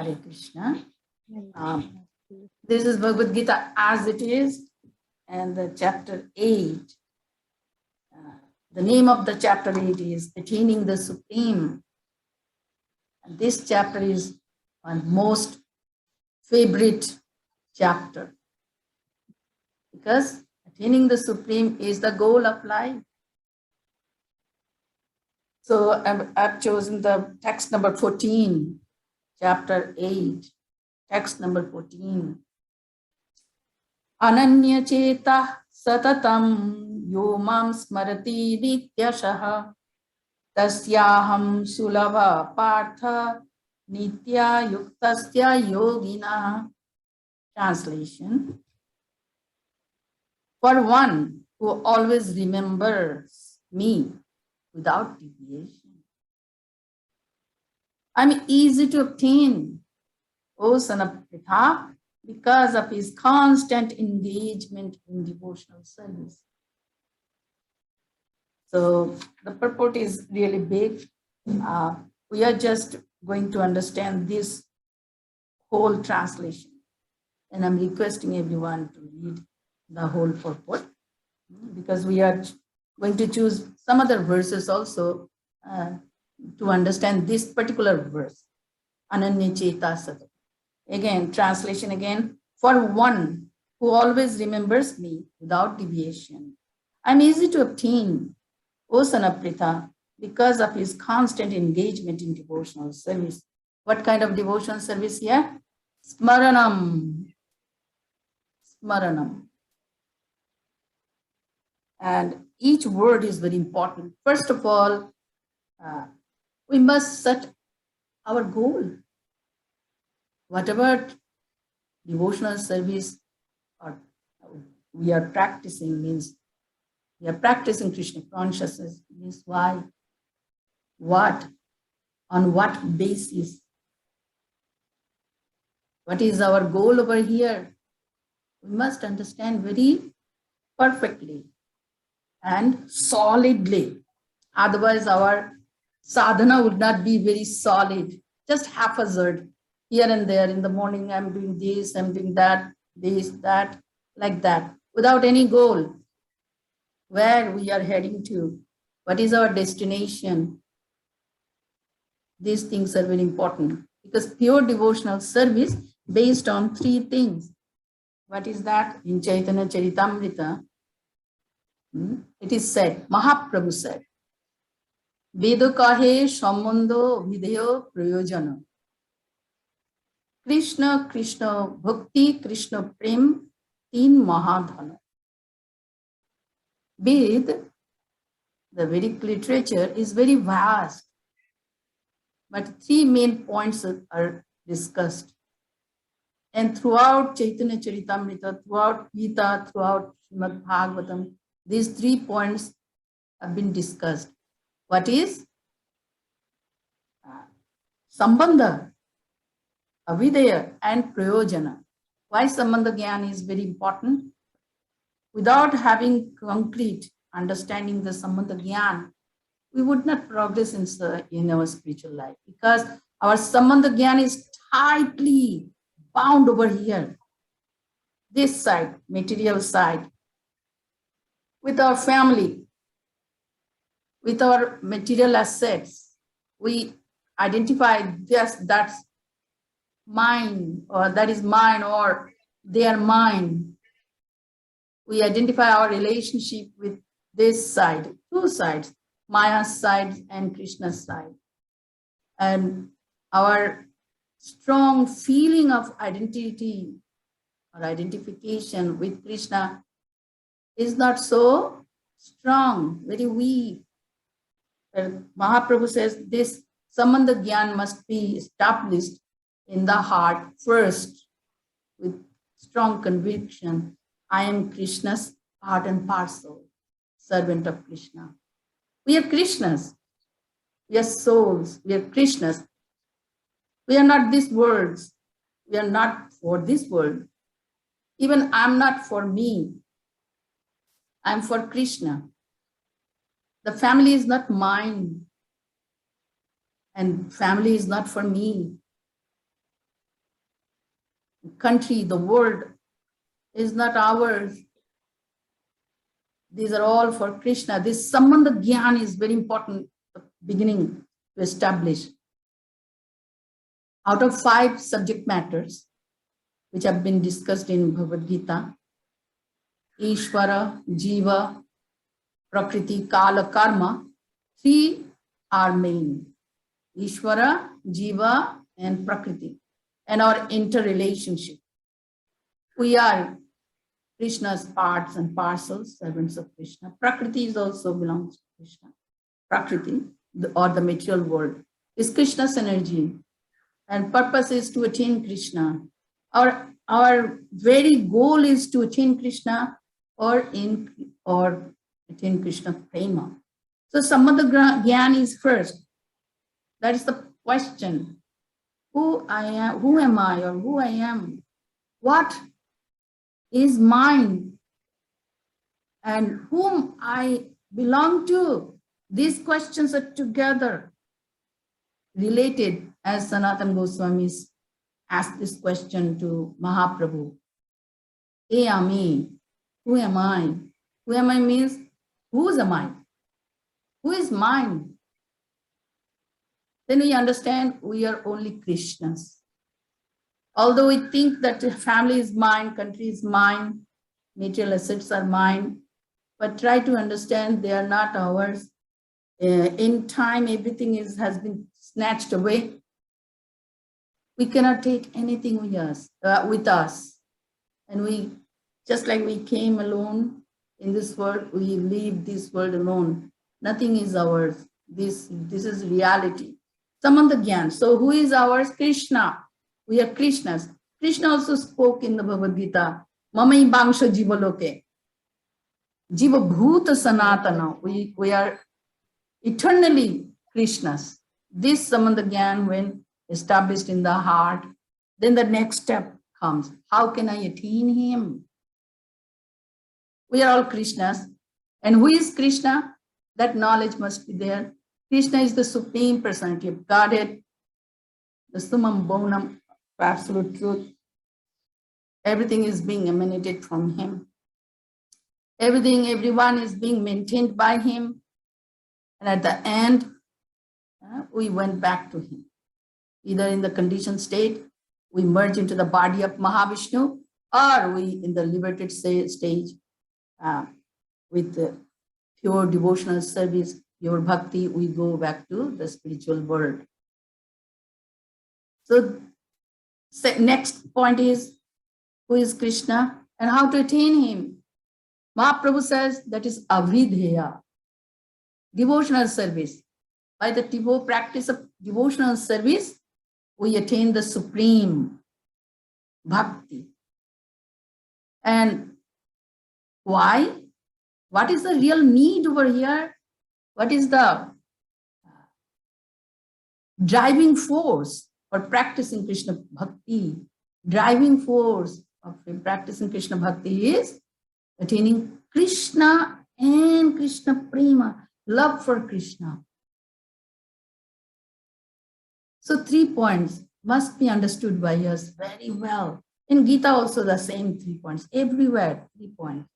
Hare Krishna. This is Bhagavad Gita as it is, and the chapter 8. The name of the chapter 8 is Attaining the Supreme. And this chapter is my most favorite chapter because attaining the Supreme is the goal of life. So I've chosen the text number 14, chapter 8, text number 14. Ananya cheta satatam yo mam smarati nityashaha tasyaham sulabha partha nitya yuktasya yogina. Translation. For one who always remembers me without deviation, I'm easy to obtain, O son of Pritha, because of his constant engagement in devotional service. So the purport is really big. We are just going to understand this whole translation. And I'm requesting everyone to read the whole purport because we are going to choose some other verses also to understand this particular verse. Ananya Cheta Sata. Again, translation again. For one who always remembers me without deviation, I'm easy to obtain, O son of Pritha, because of his constant engagement in devotional service. What kind of devotional service here? Smaranam. Smaranam. And each word is very important. First of all, we must set our goal. Whatever devotional service or we are practicing means we are practicing Krishna consciousness means why, what, on what basis, what is our goal over here. We must understand very perfectly and solidly. Otherwise, our sadhana would not be very solid, just haphazard. Here and there, in the morning, I'm doing this, I'm doing that, this, that, like that, without any goal. Where we are heading to, what is our destination? These things are very important because pure devotional service based on three things. What is that? In Chaitanya Charitamrita, it is said, Mahaprabhu said, Vedo kahe sambandho videyo prayojana. Krishna, Krishna, Bhakti, Krishna, Prem, Teen Mahadhana. Ved, the Vedic literature is very vast, but three main points are discussed. And throughout Chaitanya Charitamrita, throughout Gita, throughout Shimada Bhagavatam, these 3 points have been discussed. What is? Sambandha, Avidya, and Prayojana. Why Sambandha Gyan is very important? Without having concrete understanding the Sambandha Gyan, we would not progress in our spiritual life because our Sambandha Gyan is tightly bound over here. This side, material side, with our family, with our material assets. We identify that's mine, or that is mine, or they are mine. We identify our relationship with this side, two sides, Maya's side and Krishna's side. And our strong feeling of identity or identification with Krishna is not so strong, very weak. Mahaprabhu says this Sambandha Gyan must be established in the heart first with strong conviction. I am Krishna's part and parcel, servant of Krishna. We are Krishnas. We are souls. We are Krishnas. We are not these worlds. We are not for this world. Even I'm not for me. I'm for Krishna. The family is not mine. And family is not for me. country, the world is not ours. These are all for Krishna. This Sambandha Gyan is very important, beginning to establish. Out of 5 subject matters, which have been discussed in Bhagavad Gita, Ishvara, Jiva, Prakriti, Kala, Karma, 3 are main. Ishvara, Jiva, and Prakriti, and our interrelationship. We are Krishna's parts and parcels, servants of Krishna. Prakriti is also belongs to Krishna. Prakriti, or the material world, is Krishna's energy, and purpose is to attain Krishna. Our very goal is to attain Krishna or attain Krishna prema. So Sambandha Gyan is first. That is the question. Who I am, who am I, or who I am? What is mine? And whom I belong to? These questions are together related, as Sanatana Goswami asked this question to Mahaprabhu. E ami, who am I? Who am I means, whose am I? Who is mine? Then we understand we are only Krishna's. Although we think that family is mine, country is mine, material assets are mine, but try to understand they are not ours. In time, everything has been snatched away. We cannot take anything with us. And we, just like we came alone in this world, we leave this world alone. Nothing is ours. This is reality. Sambandha Gyan. So who is ours? Krishna. We are Krishna's. Krishna also spoke in the Bhagavad Gita, Mamai Bangsha Jiva Loke. Jiva Bhuta Sanatana. We are eternally Krishna's. This Sambandha Gyan, when established in the heart, then the next step comes. How can I attain him? We are all Krishna's. And who is Krishna? That knowledge must be there. Krishna is the Supreme Personality of Godhead, the Summum Bonum, absolute truth. Everything is being emanated from him. Everyone is being maintained by him. And at the end, we went back to him. Either in the conditioned state, we merge into the body of Mahavishnu, or we in the liberated stage with the pure devotional service, pure bhakti, we go back to the spiritual world. So next point is, who is Krishna and how to attain him? Mahaprabhu says that is avidheya, devotional service. By the practice of devotional service, we attain the supreme bhakti. And why? What is the real need over here? What is the driving force for practicing Krishna Bhakti? Driving force of practicing Krishna Bhakti is attaining Krishna and Krishna Prema, love for Krishna. So 3 points must be understood by us very well. In Gita also the same 3 points, everywhere 3 points.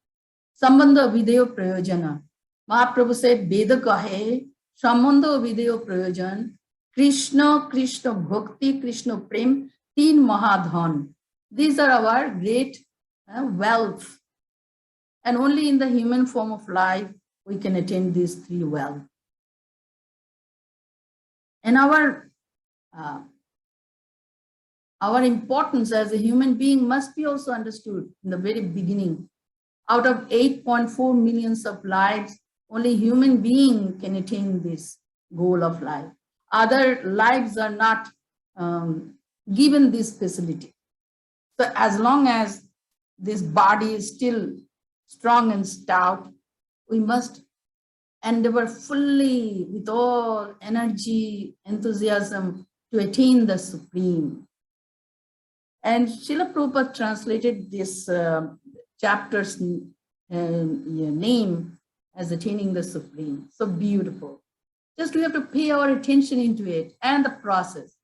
Sambandha Videyo Prayojana. Mahaprabhu said, Veda kahe, Sambandha Videyo Prayojan, Krishna, Krishna Bhakti, Krishna Prem, Teen Mahadhan. These are our great wealth. And only in the human form of life, we can attain these 3 wealth. And our importance as a human being must be also understood in the very beginning. Out of 8.4 millions of lives, only human being can attain this goal of life. Other lives are not given this facility. So as long as this body is still strong and stout, we must endeavor fully with all energy, enthusiasm to attain the supreme. And Srila Prabhupada translated this chapter's name as Attaining the Supreme. So beautiful. Just we have to pay our attention into it and the process.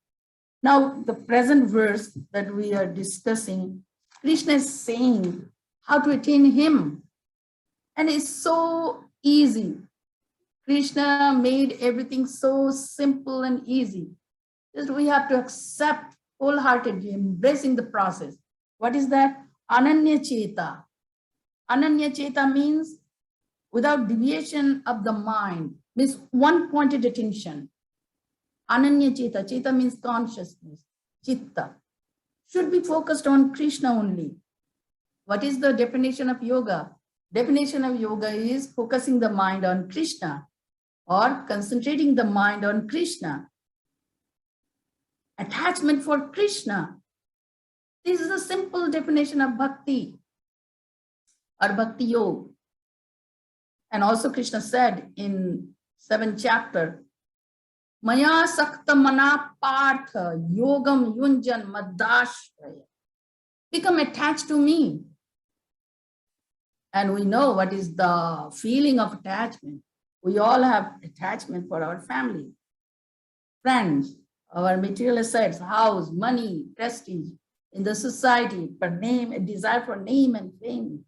Now, the present verse that we are discussing, Krishna is saying how to attain him. And it's so easy. Krishna made everything so simple and easy. Just we have to accept wholeheartedly, embracing the process. What is that? Ananya Cheta. Ananya Cheta means without deviation of the mind, means one pointed attention. Ananya Cheta. Cheta means consciousness. Chitta. Should be focused on Krishna only. What is the definition of yoga? Definition of yoga is focusing the mind on Krishna or concentrating the mind on Krishna. Attachment for Krishna. This is a simple definition of bhakti or bhakti yoga. And also Krishna said in 7th chapter, Maya sakta mana partha yogam yunjan madashraya. Become attached to me. And we know what is the feeling of attachment. We all have attachment for our family, friends, our material assets, house, money, prestige in the society, for name, a desire for name and fame,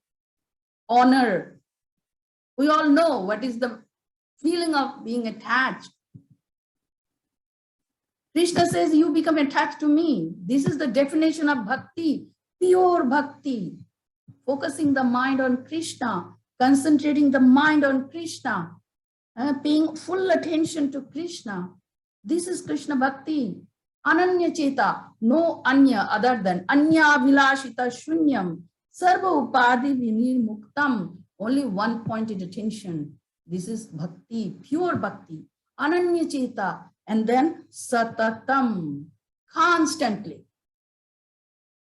honor. We all know what is the feeling of being attached. Krishna says, you become attached to me. This is the definition of bhakti, pure bhakti. Focusing the mind on Krishna, concentrating the mind on Krishna, paying full attention to Krishna. This is Krishna bhakti. Ananya Cheta, no anya other than anya vilashita shunyam, sarva upadi vinir muktam, only one pointed attention. This is bhakti, pure bhakti. Ananya Cheta, and then satatam, constantly.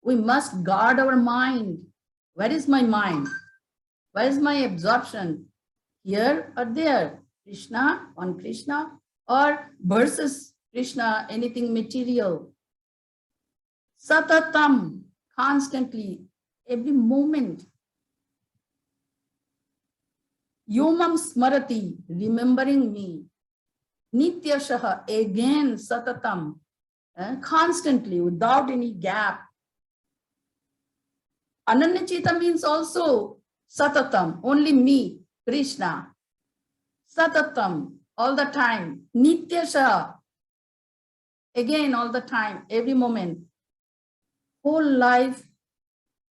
We must guard our mind. Where is my mind? Where is my absorption? Here or there? Krishna, on Krishna, or versus Krishna, anything material. Satatam, constantly, every moment. Yomam smarati, remembering me. Nityashaha, again, satatam, constantly, without any gap. Ananya Cheta means also satatam, only me, Krishna. Satatam, all the time. Nityasha, again, all the time, every moment. Whole life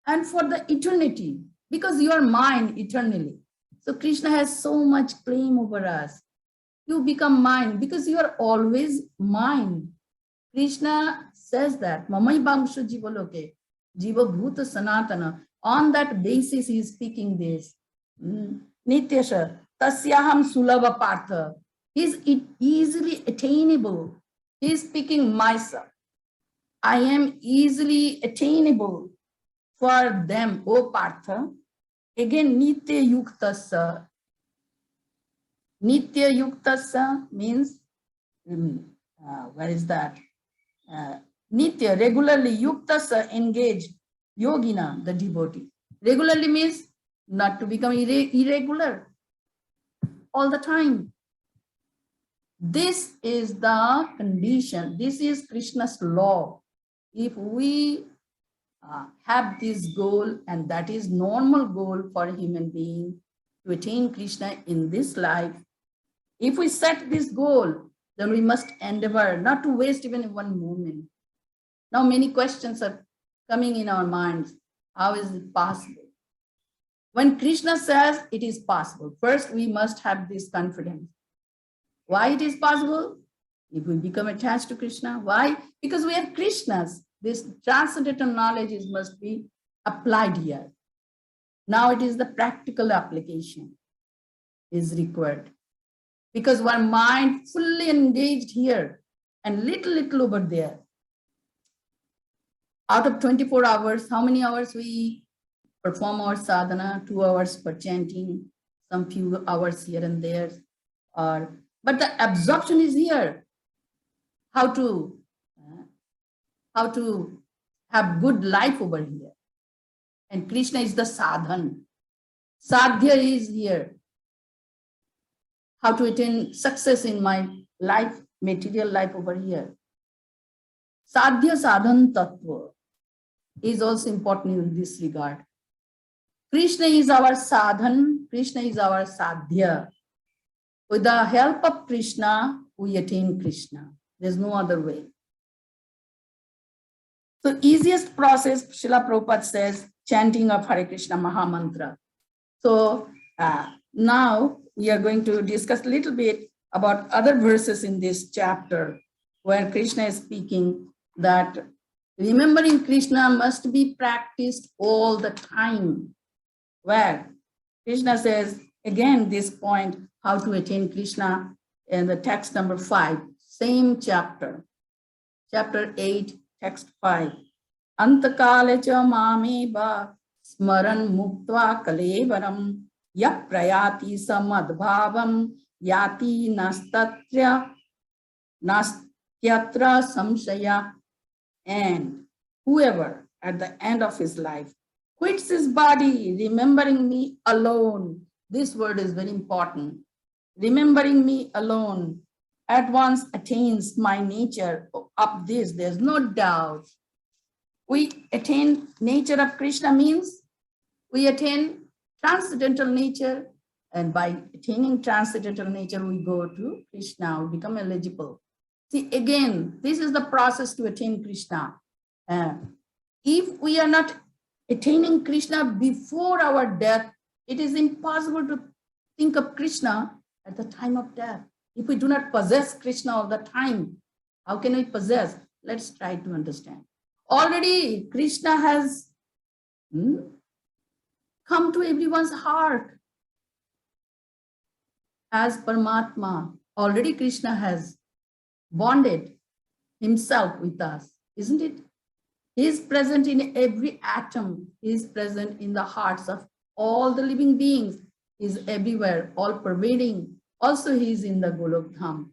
and for the eternity, because you are mine eternally. So Krishna has so much claim over us. You become mine because you are always mine. Krishna says that, Mamai Bamshu Jivaloke. Jiva Bhuta Sanatana. On that basis, he is speaking this. Nityasha, Tasyaham Sulava Partha. He is easily attainable. He is speaking myself. I am easily attainable for them, O Partha. Again, Nitya Yuktasa. Nitya Yuktasa means, where is that? Nitya, regularly, yuktasa, engaged, yogina, the devotee. Regularly means not to become irregular all the time. This is the condition. This is Krishna's law. If we have this goal, and that is normal goal for a human being to attain Krishna in this life, if we set this goal, then we must endeavor not to waste even one moment. Now, many questions are coming in our minds. How is it possible? When Krishna says it is possible, first we must have this confidence. Why it is possible? If we become attached to Krishna. Why? Because we are Krishnas. This transcendental knowledge must be applied here. Now it is the practical application is required. Because one mind fully engaged here and little over there. Out of 24 hours, how many hours we perform our sadhana? 2 hours for chanting, some few hours here and there. But the absorption is here. How to have good life over here. And Krishna is the sadhan. Sadhya is here. How to attain success in my life, material life over here. Sadhya sadhan tattva is also important in this regard. Krishna is our sadhan, Krishna is our sadhya. With the help of Krishna, we attain Krishna. There's no other way. So easiest process, Srila Prabhupada says, chanting of Hare Krishna Maha Mantra. So now we are going to discuss a little bit about other verses in this chapter where Krishna is speaking that remembering Krishna must be practiced all the time. Where Krishna says, again, this point, how to attain Krishna in the text number 5, same chapter, chapter 8, text 5. Antakale cha mameva smaran muktva kalevaram ya prayati samadbhavam yati nastyatra samshaya. And whoever at the end of his life quits his body, remembering me alone. This word is very important. Remembering me alone at once attains my nature. Of this, there's no doubt. We attain nature of Krishna means we attain transcendental nature. And by attaining transcendental nature, we go to Krishna, we become eligible. See, again, this is the process to attain Krishna. If we are not attaining Krishna before our death, it is impossible to think of Krishna at the time of death. If we do not possess Krishna all the time, how can we possess? Let's try to understand. Already Krishna has come to everyone's heart as Paramatma. Already Krishna has bonded himself with us, isn't it? He is present in every atom. He is present in the hearts of all the living beings. He is everywhere, all pervading. Also, he is in the Golok Dham.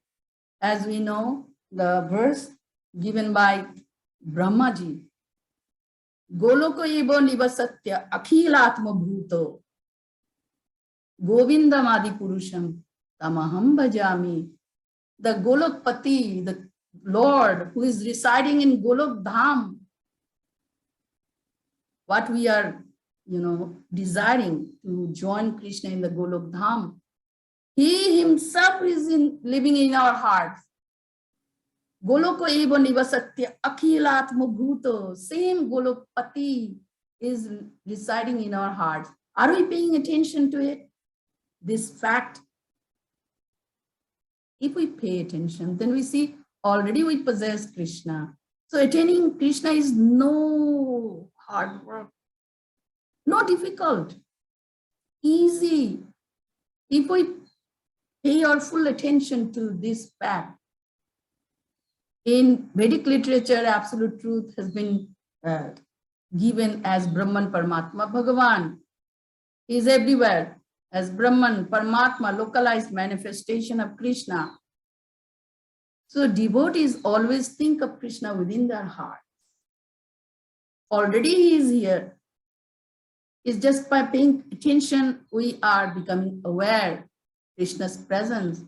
As we know, the verse given by Brahmaji, Goloko ebo nivasatya akhilatma bhuto Govindam adi purusham tamaham bhajami. The Golokpati, the Lord who is residing in Golok Dham, what we are, desiring to join Krishna in the Golok Dham, he himself is living in our hearts. Goloko eva nivasatya akhilatma bhuto. Same Golokpati is residing in our hearts. Are we paying attention to it? This fact. If we pay attention, then we see already we possess Krishna. So attaining Krishna is no hard work, no difficult, easy. If we pay our full attention to this fact, in Vedic literature, absolute truth has been given as Brahman, Paramatma, Bhagavan. He is everywhere as Brahman, Paramatma, localized manifestation of Krishna. So devotees always think of Krishna within their heart. Already he is here. It's just by paying attention, we are becoming aware Krishna's presence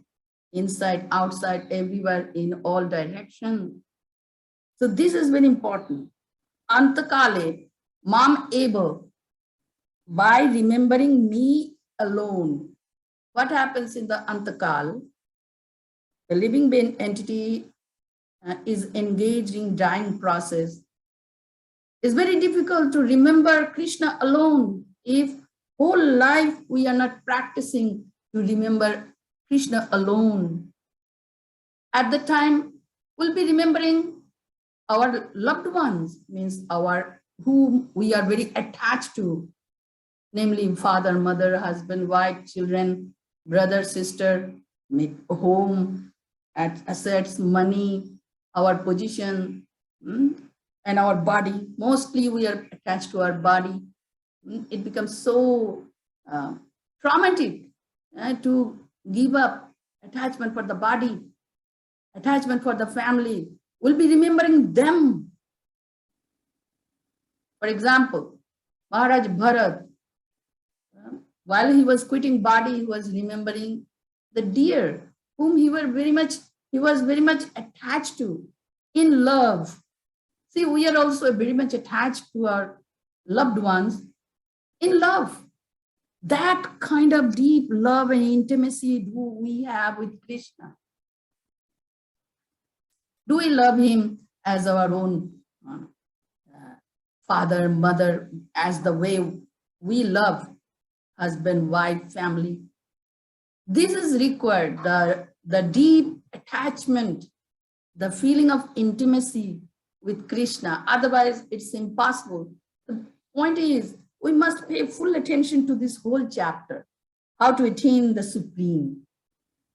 inside, outside, everywhere, in all directions. So this is very important. Antakale, mam eva, by remembering me alone. What happens in the Antakal? The living being entity is engaged in dying process. It's very difficult to remember Krishna alone if whole life we are not practicing to remember Krishna alone. At the time, we'll be remembering our loved ones, means our whom we are very attached to, namely father, mother, husband, wife, children, brother, sister, home, assets, money, our position, and our body. Mostly we are attached to our body. It becomes so traumatic to give up attachment for the body, attachment for the family. We'll be remembering them. For example, Maharaj Bharat, while he was quitting body, he was remembering the deer whom he was very much attached to, in love. See, we are also very much attached to our loved ones in love. That kind of deep love and intimacy do we have with Krishna? Do we love him as our own father, mother, as the way we love husband, wife, family? This is required, the deep attachment, the feeling of intimacy with Krishna. Otherwise, it's impossible. The point is, we must pay full attention to this whole chapter, how to attain the Supreme.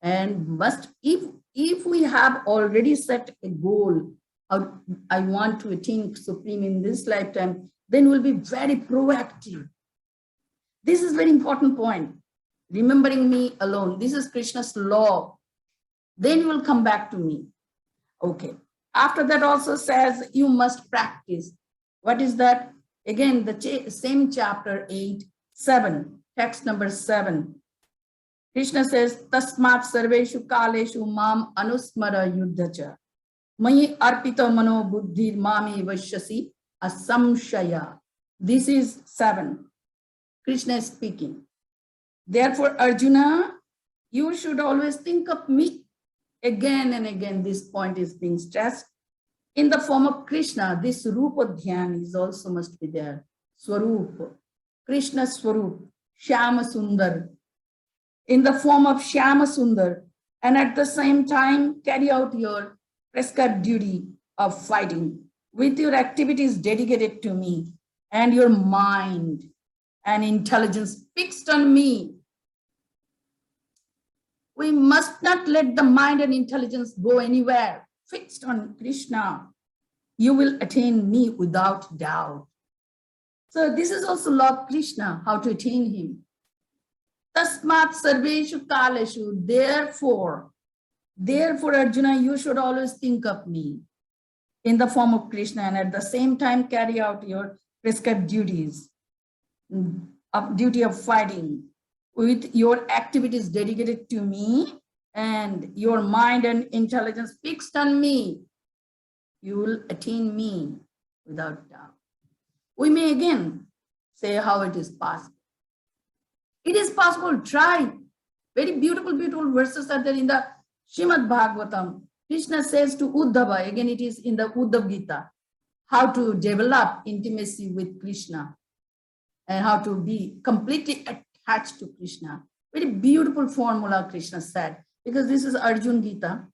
And must, if we have already set a goal, I want to attain Supreme in this lifetime, then we'll be very proactive. This is a very important point. Remembering me alone. This is Krishna's law. Then you will come back to me. Okay. After that also says you must practice. What is that? Again, the same chapter 8:7, text number 7. Krishna says, Tasmat sarveshu kaleshu mam anusmara yuddhacha. Mayi arpita mano buddhir mami vashyasi asamshaya. This is 7. Krishna is speaking. Therefore, Arjuna, you should always think of me. Again and again, this point is being stressed. In the form of Krishna, this Rupa Dhyan is also must be there. Swarup, Krishna Swarup, Shyama Sundar. In the form of Shyama Sundar, and at the same time, carry out your prescribed duty of fighting with your activities dedicated to me and your mind and intelligence fixed on me. We must not let the mind and intelligence go anywhere. Fixed on Krishna, you will attain me without doubt. So this is also law of Krishna, how to attain him. Tasmat sarveshu kaleshu. Therefore, Arjuna, you should always think of me in the form of Krishna and at the same time carry out your prescribed duties, duty of fighting with your activities dedicated to me and your mind and intelligence fixed on me. You will attain me without doubt. We may again say how it is possible. It is possible, try. Very beautiful, beautiful verses are there in the Shimada Bhagavatam. Krishna says to Uddhava, again it is in the Uddhav Gita, how to develop intimacy with Krishna and how to be completely attached to Krishna. Very beautiful formula Krishna said, because this is Arjun Gita.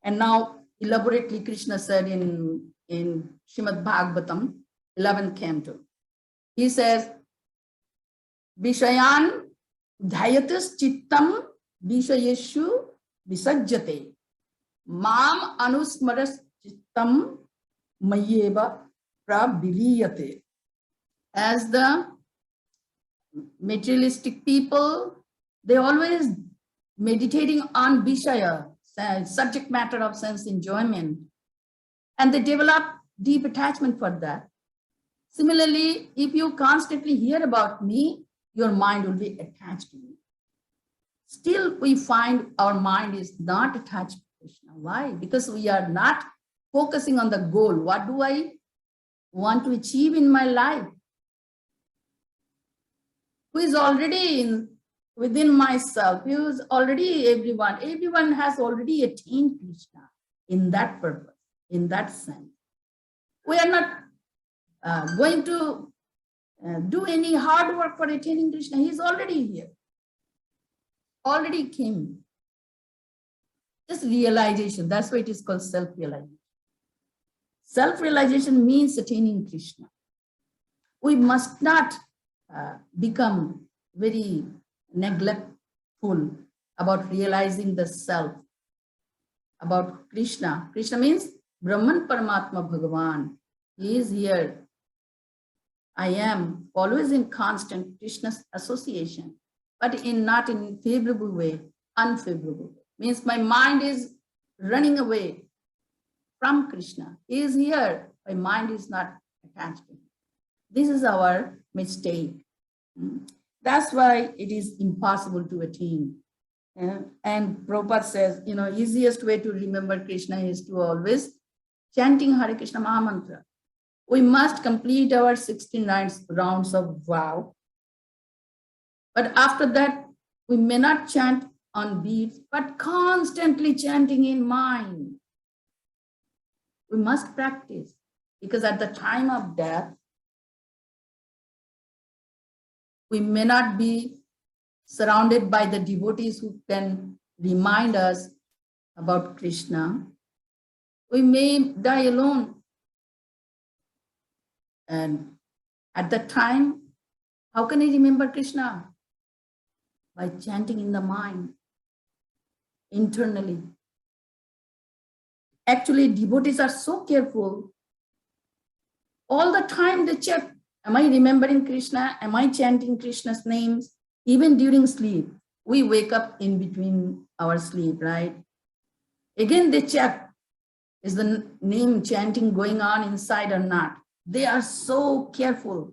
And now elaborately Krishna said in Shimad Bhagavatam, 11th canto. He says, Vishayan dhayatis chittam vishayeshu visajjate. Mam anusmaras chittam mayeva praviliyate. As the materialistic people, they always meditating on Vishaya, subject matter of sense enjoyment, and they develop deep attachment for that. Similarly, if you constantly hear about me, your mind will be attached to me. Still, we find our mind is not attached to Krishna. Why? Because we are not focusing on the goal. What do I want to achieve in my life? Who is already within myself? Who is already everyone? Everyone has already attained Krishna in that purpose, in that sense. We are not going to do any hard work for attaining Krishna. He is already here, already came. Just realization, that's why it is called self-realization. Self-realization means attaining Krishna. We must not become very neglectful about realizing the self, about Krishna. Krishna means Brahman Paramatma Bhagavan. He is here. I am always in constant Krishna's association, but not in favorable way, unfavorable way. Means my mind is running away from Krishna. He is here. My mind is not attached to him. This is our mistake. That's why it is impossible to attain. And Prabhupada says, easiest way to remember Krishna is to always chanting Hare Krishna Mahamantra. We must complete our 69 rounds of vow. But after that, we may not chant on beats, but constantly chanting in mind. We must practice, because at the time of death, we may not be surrounded by the devotees who can remind us about Krishna. We may die alone. And at that time, how can I remember Krishna? By chanting in the mind, internally. Actually, devotees are so careful. All the time they check, am I remembering Krishna? Am I chanting Krishna's names? Even during sleep, we wake up in between our sleep, right? Again, they check, is the name chanting going on inside or not? They are so careful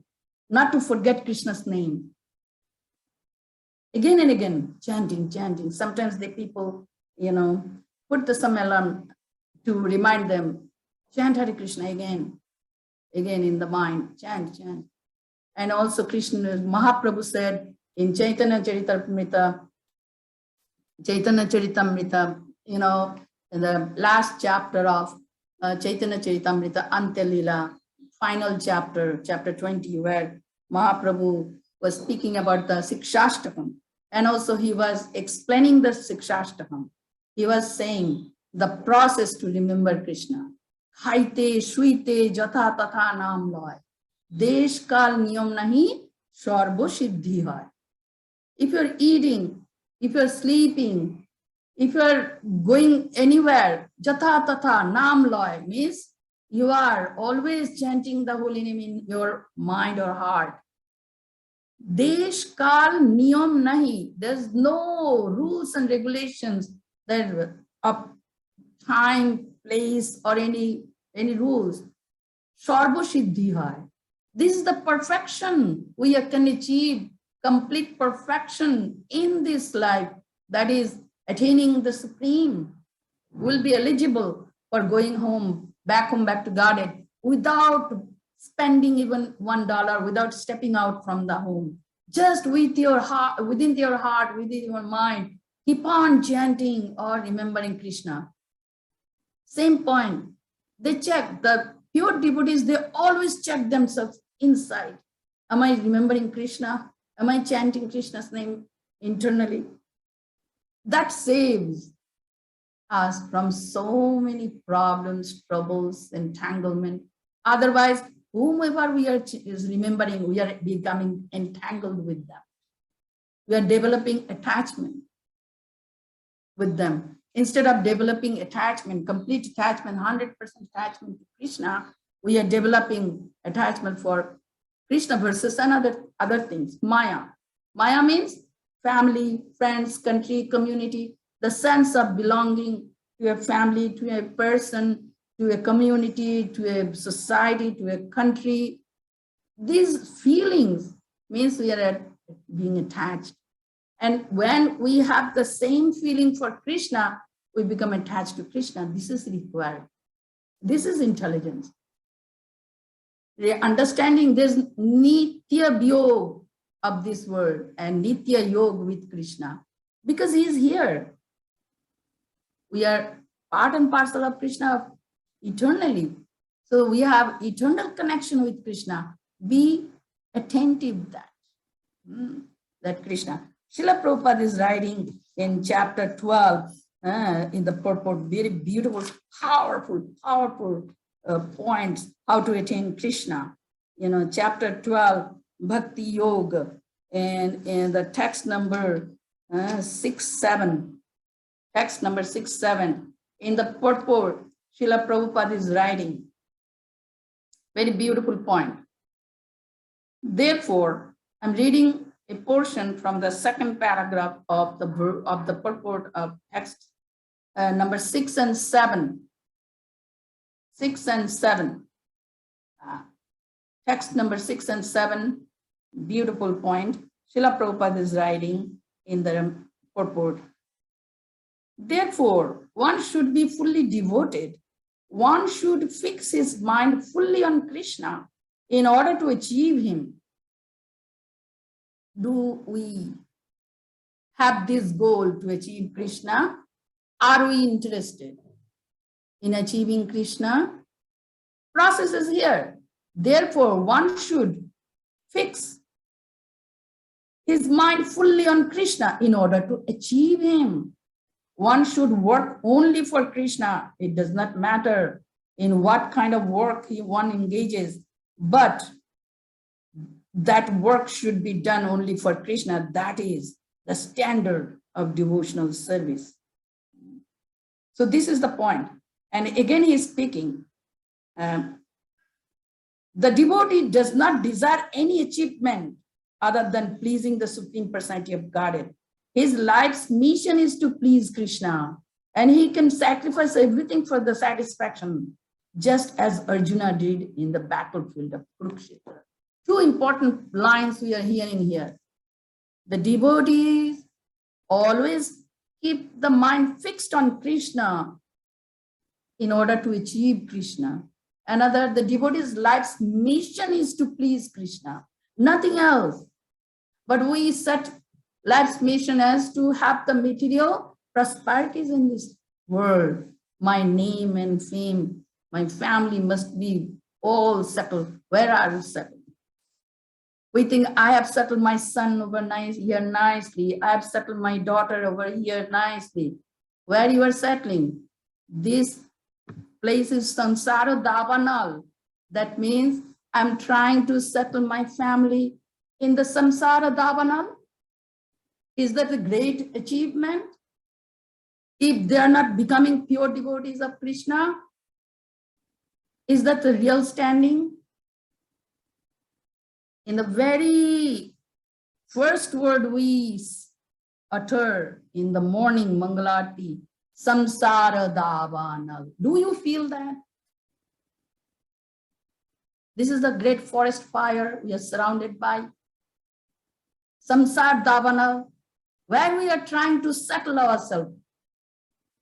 not to forget Krishna's name. Again and again, chanting, chanting. Sometimes the people, put some alarm to remind them, chant Hare Krishna again in the mind, chant, chant. And also Krishna, Mahaprabhu said in Chaitanya Charitamrita, in the last chapter of Chaitanya Charitamrita, Antelila, final chapter, chapter 20, where Mahaprabhu was speaking about the Sikshashtakam. And also he was explaining the Sikshashtakam. He was saying the process to remember Krishna. Khaite, shuite, jatha tatha naam loy. Desh kal niyam nahi, sarvo siddhi hai. If you're eating, if you're sleeping, if you're going anywhere, jatha tatha naam loy means you are always chanting the holy name in your mind or heart. Desh kal niyam nahi. There's no rules and regulations that of time, place, or any rules. Sarva siddhi hai. This is the perfection we can achieve, complete perfection in this life. That is attaining the Supreme. Will be eligible for going home, back to Godhead, without spending even $1, without stepping out from the home. Just with your heart, within your heart, within your mind, keep on chanting or remembering Krishna. Same point. They check, the pure devotees, they always check themselves inside. Am I remembering Krishna? Am I chanting Krishna's name internally? That saves us from so many problems, troubles, entanglement. Otherwise, whomever we are is remembering, we are becoming entangled with them. We are developing attachment with them. Instead of developing attachment, complete attachment, 100% attachment to Krishna, we are developing attachment for Krishna versus other things. Maya. Maya means family, friends, country, community, the sense of belonging to a family, to a person, to a community, to a society, to a country. These feelings means we are being attached. And when we have the same feeling for Krishna, we become attached to Krishna. This is required. This is intelligence. Understanding there's Nitya Vyog of this world and Nitya Yoga with Krishna, because he is here. We are part and parcel of Krishna eternally. So we have eternal connection with Krishna. Be attentive that Krishna. Srila Prabhupada is writing in chapter 12, in the purport, very beautiful, powerful points, how to attain Krishna. Chapter 12, Bhakti Yoga, and the text number 6-7. Text number 6-7. In the purport, Srila Prabhupada is writing, very beautiful point. Therefore, I'm reading a portion from the second paragraph of the purport of text number 6 and 7. 6 and 7. Text number 6 and 7, beautiful point. Srila Prabhupada is writing in the purport. Therefore, one should be fully devoted one should fix his mind fully on Krishna in order to achieve him. Do we have this goal to achieve Krishna? Are we interested in achieving Krishna? Process is here. Therefore, one should fix his mind fully on Krishna in order to achieve him. One should work only for Krishna. It does not matter in what kind of work one engages, but that work should be done only for Krishna. That is the standard of devotional service. So this is the point. And again, he is speaking. The devotee does not desire any achievement other than pleasing the Supreme Personality of Godhead. His life's mission is to please Krishna, and he can sacrifice everything for the satisfaction, just as Arjuna did in the battlefield of Kurukshetra. Two important lines we are hearing here. The devotees always keep the mind fixed on Krishna in order to achieve Krishna. Another, the devotee's life's mission is to please Krishna, nothing else. But we set life's mission as to have the material prosperities in this world. My name and fame, my family must be all settled. Where are you settled? We think I have settled my son over here nicely. I have settled my daughter over here nicely. Where you are settling? This place is Samsara Davanal. That means I'm trying to settle my family in the Samsara Davanal. Is that a great achievement? If they are not becoming pure devotees of Krishna, is that the real standing? In the very first word we utter in the morning Mangalarti, Samsara Davanal. Do you feel that? This is the great forest fire we are surrounded by. Samsara Davanal, where we are trying to settle ourselves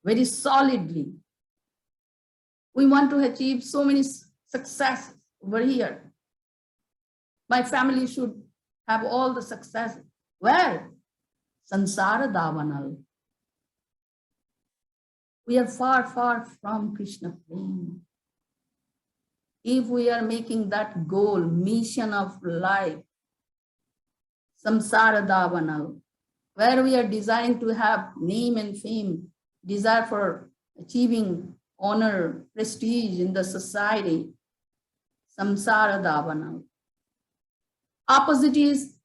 very solidly. We want to achieve so many successes over here. My family should have all the success. Where? Sansara Davanal. We are far, far from Krishna prema. If we are making that goal, mission of life, Samsara Davanal, where we are desiring to have name and fame, desire for achieving honor, prestige in the society, Samsara Davanal. Opposite is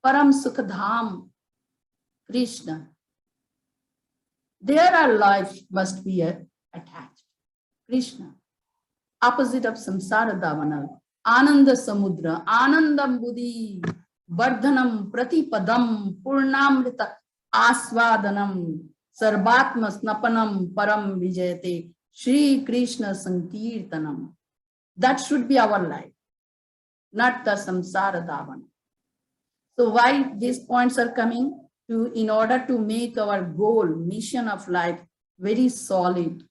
Param Sukhadham, Krishna. There our life must be attached. Krishna. Opposite of Samsara Davanal, Ananda Samudra, Anandam Buddhi, Vardhanam, Pratipadam, Purnamrita, Asvadanam, Sarvatma Snapanam, Param Vijayate, Shri Krishna Sankirtanam. That should be our life, not the Samsara Davana. So why these points are coming? In order to make our goal, mission of life very solid,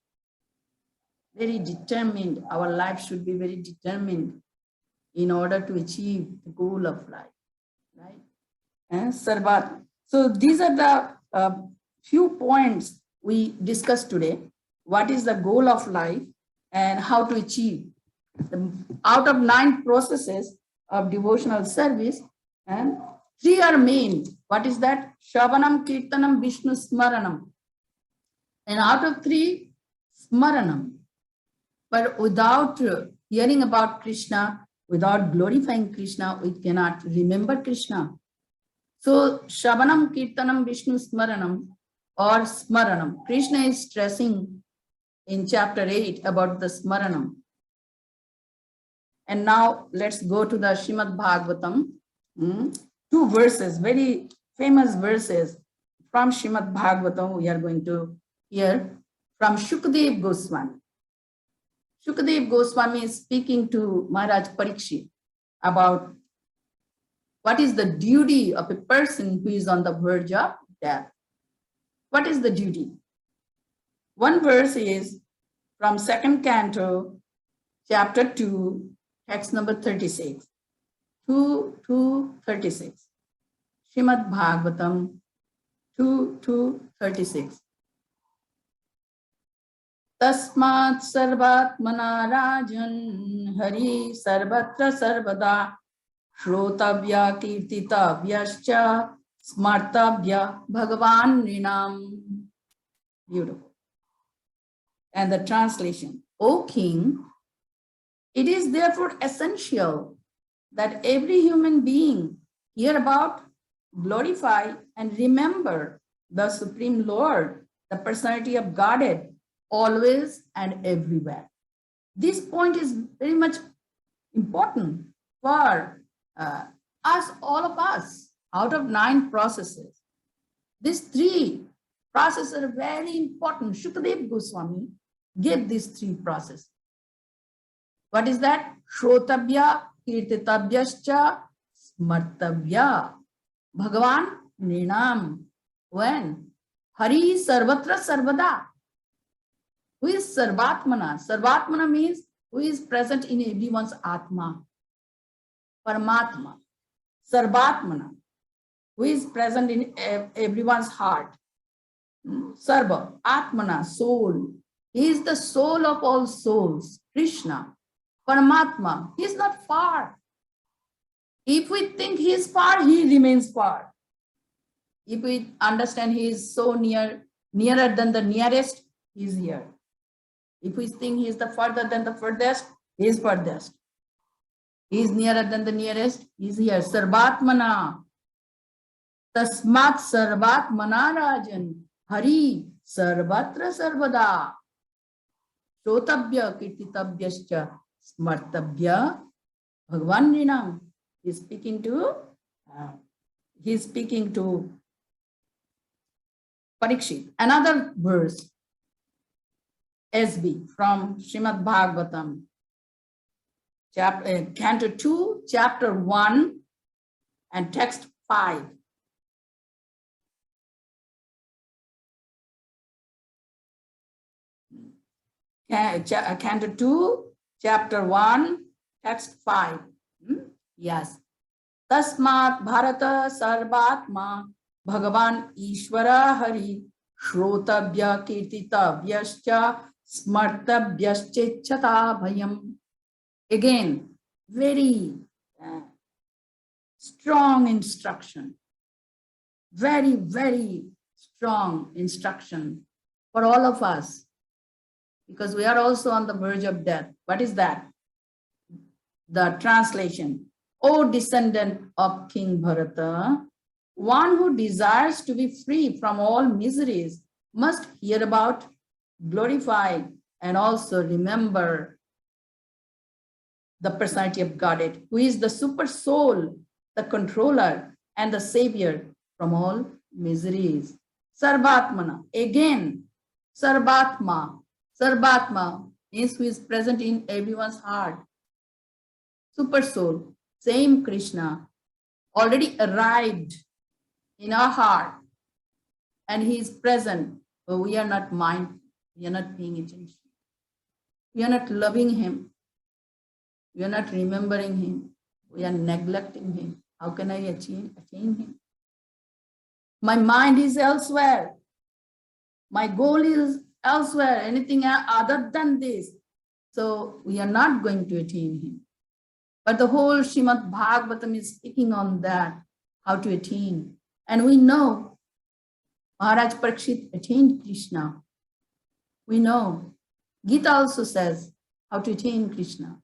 very determined. Our life should be very determined in order to achieve the goal of life, right? And Sarvat. So these are the few points we discussed today. What is the goal of life and how to achieve? Out of 9 processes of devotional service, and 3 are main. What is that? Shravanam, Kirtanam, Vishnu Smaranam. And out of 3, Smaranam. But without hearing about Krishna, without glorifying Krishna, we cannot remember Krishna. So Shravanam, Kirtanam, Vishnu Smaranam or Smaranam. Krishna is stressing in chapter 8 about the Smaranam. And now let's go to the Shimada Bhagavatam. 2 verses, very famous verses from Shimada Bhagavatam. We are going to hear from Shukdev Goswami. Shukdev Goswami is speaking to Maharaj Parikshit about what is the duty of a person who is on the verge of death. What is the duty? One verse is, from second canto, chapter 2, text number 36. 2 to 36. Shimad Bhagavatam 2 to 36. Tasmat sarvatmana rajan hari sarvatra sarvada Shrotavya kirtitavyascha smartavya bhagavan rinam. Beautiful. And the translation. O king, it is therefore essential that every human being hear about, glorify, and remember the Supreme Lord, the personality of Godhead, always and everywhere. This point is very much important for us, all of us. Out of 9 processes, these 3 processes are very important. Shukadeva Goswami gave these 3 processes. What is that? Shrotavya, kirtitavyascha, smartavya, Bhagavan Nrinam. When? Hari Sarvatra Sarvada. Who is Sarvatmana? Sarvatmana means who is present in everyone's Atma. Paramatma. Sarvatmana. Who is present in everyone's heart. Sarva, Atmana, soul. He is the soul of all souls. Krishna. Paramatma. He is not far. If we think he is far, he remains far. If we understand he is so nearer than the nearest, he is here. If we think he is the further than the furthest, he is furthest. He is nearer than the nearest, he is here. Sarvatmana. Tasmat sarvatmana rajan. Hari sarvatra sarvada. Shotavya kirtitavyascha smartavya Bhagavan Rinam. He is speaking to Parikshit. Another verse, SB from Srimad Bhagavatam, Canto 2, Chapter 1, and text 5. Canto 2, Chapter 1, text 5. Yes. Tasmat Bharata Sarvatma Bhagavan Ishvara Hari Shrotavya Kirtitavyascha Smartavyascha Bhayam. Again, very strong instruction. Very, very strong instruction for all of us. Because we are also on the verge of death. What is that? The translation. O descendant of King Bharata, one who desires to be free from all miseries must hear about, glorify, and also remember the personality of Godhead, who is the super soul, the controller, and the savior from all miseries. Sarvatmana. Again, Sarvatma. Sarvatma means who is present in everyone's heart. Super soul, same Krishna, already arrived in our heart, and he is present, but we are not mindful, we are not paying attention. We are not loving him. We are not remembering him. We are neglecting him. How can I attain him? My mind is elsewhere. My goal is elsewhere, anything other than this. So we are not going to attain him. But the whole Srimad Bhagavatam is speaking on that, how to attain. And we know Maharaj Parikshit attained Krishna. We know. Gita also says how to attain Krishna.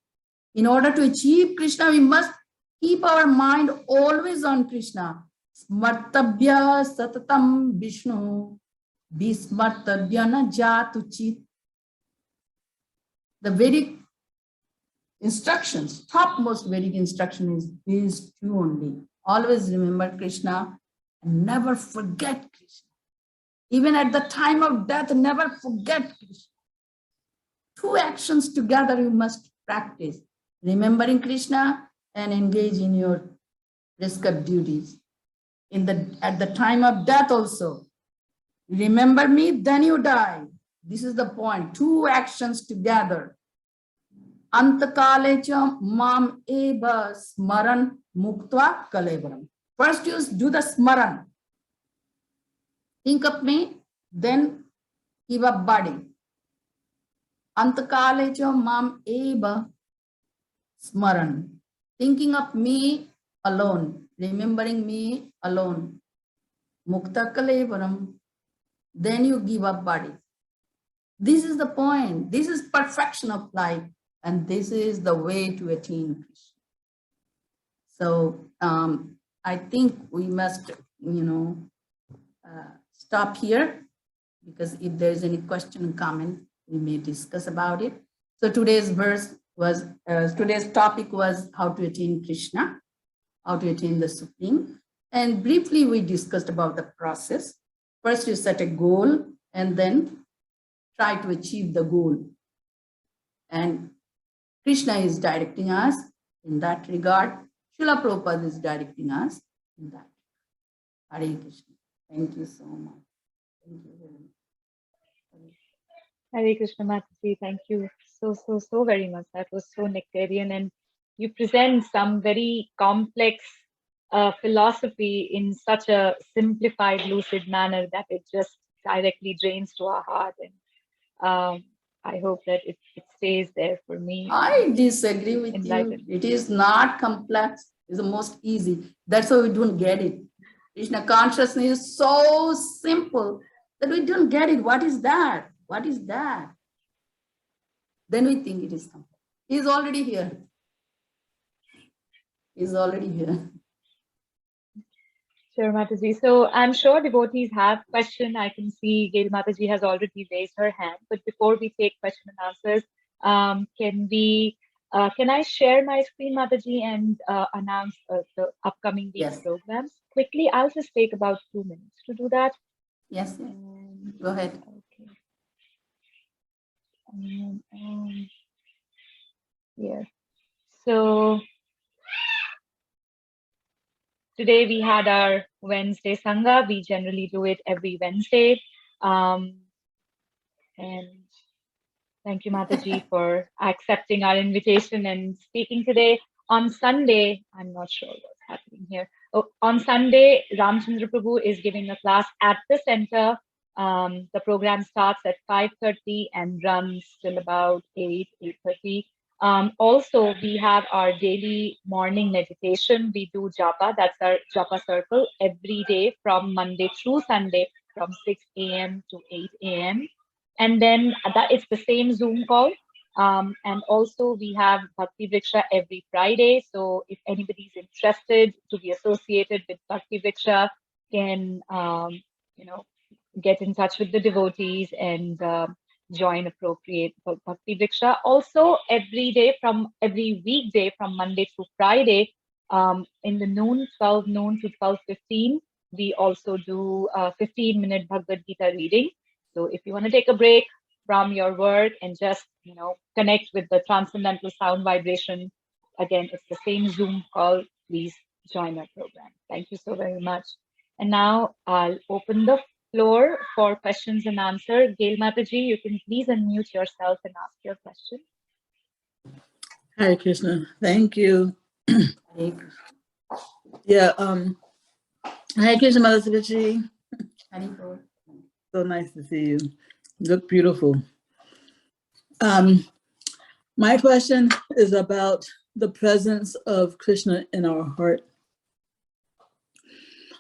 In order to achieve Krishna, we must keep our mind always on Krishna. Smartabhya satatam Vishnu. Bismartabhya na jatuchit. The Vedic instructions, topmost Vedic instruction is these 2 only. Always remember Krishna and never forget Krishna. Even at the time of death, never forget Krishna. 2 actions together you must practice. Remembering Krishna and engage in your prescribed duties. At the time of death also. Remember me, then you die. This is the point. Two actions together. Antakale cha mam eva smaran muktva kalevaram. First you do the smaran. Think of me, then give up body. Antakale cha mam eva smaran. Thinking of me alone, remembering me alone. Mukta kalevaram. Then you give up body. This is the point. This is perfection of life. And this is the way to attain Krishna. So I think we must, stop here, because if there's any question and comment, we may discuss about it. So today's topic was how to attain Krishna, how to attain the Supreme. And briefly, we discussed about the process. First, you set a goal and then try to achieve the goal. And Krishna is directing us in that regard. Srila Prabhupada is directing us in that. Hare Krishna. Thank you so much. Thank you very much. Hare Krishna Mataji, thank you so very much. That was so nectarian, and you present some very complex philosophy in such a simplified, lucid manner that it just directly drains to our heart. And I hope that it stays there for me. I disagree with you. It is not complex. It's the most easy. That's why we don't get it. Krishna consciousness is so simple that we don't get it. What is that? What is that? Then we think it is complex. He's already here. He's already here. Sure, Mataji. So I'm sure devotees have questions. I can see Gail Mataji has already raised her hand. But before we take question and answers, can I share my screen, Mataji, and announce the upcoming week's programs? Quickly, I'll just take about 2 minutes to do that. Yes, go ahead. Okay. Yeah. So today we had our Wednesday Sangha. We generally do it every Wednesday. And thank you, Mataji, for accepting our invitation and speaking today. On Sunday, I'm not sure what's happening here. Oh, on Sunday, Ramchandra Prabhu is giving a class at the center. The program starts at 5:30 and runs till about 8:30. Also, we have our daily morning meditation. We do japa, that's our japa circle, every day from Monday through Sunday from 6 a.m. to 8 a.m. And then it's the same Zoom call. And also we have Bhakti Vriksha every Friday. So if anybody's interested to be associated with Bhakti Vriksha, can get in touch with the devotees and join appropriate Bhakti Vriksha. Also every weekday from Monday through Friday, in the noon, 12 noon to 12:15, we also do a 15-minute Bhagavad Gita reading. So if you want to take a break from your work and just, connect with the transcendental sound vibration, again, it's the same Zoom call. Please join our program. Thank you so very much. And now I'll open the floor for questions and answers. Gail Mataji, you can please unmute yourself and ask your question. Hare Krishna. Thank you. Yeah. Hare Krishna, Mother Savitri. So nice to see you. You look beautiful. My question is about the presence of Krishna in our heart.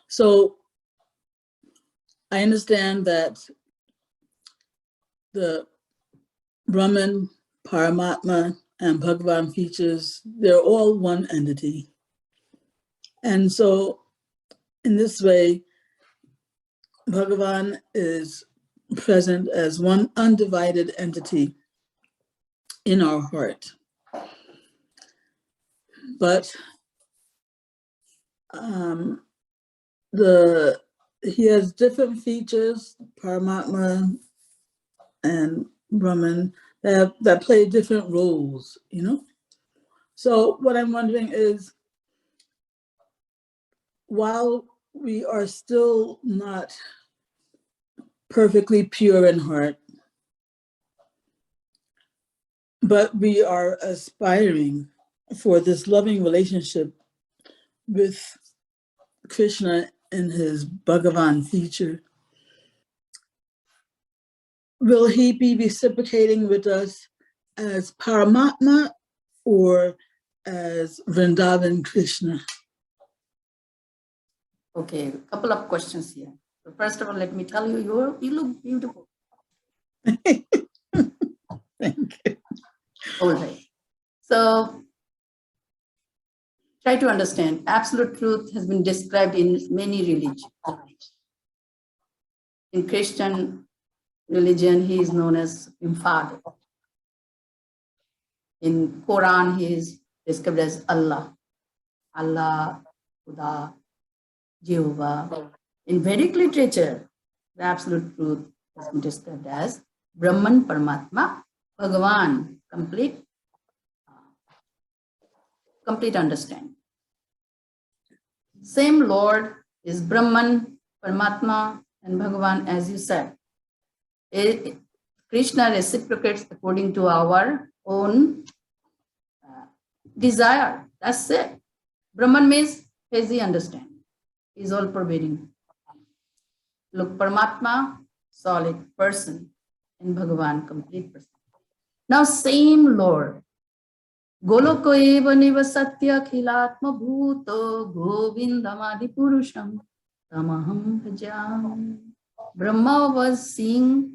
So I understand that the Brahman, Paramatma, and Bhagavan features, they're all one entity. And so in this way, Bhagavan is present as one undivided entity in our heart. But he has different features, Paramatma and Brahman, that play different roles, So what I'm wondering is, while we are still not perfectly pure in heart, But we are aspiring for this loving relationship with Krishna in his Bhagavan feature. Will he be reciprocating with us as Paramatma or as Vrindavan Krishna? Okay, a couple of questions here. So first of all, let me tell you, you look beautiful. Thank you. All right. So try to understand. Absolute truth has been described in many religions. In Christian religion, he is known as Supreme Father. In Quran, he is described as Allah. Allah, Khuda, Jehovah. In Vedic literature, the absolute truth has been described as Brahman, Paramatma, Bhagavan, complete understanding. Same Lord is Brahman, Paramatma, and Bhagavan, as you said. Krishna reciprocates according to our own desire. That's it. Brahman means hazy understanding. He's all pervading. Look, Paramatma, solid person, and Bhagavan, complete person. Now, same Lord. Goloko eva nivasatya khilatma bhuto govindamadi purusham tamaham bhajami. Brahma was seeing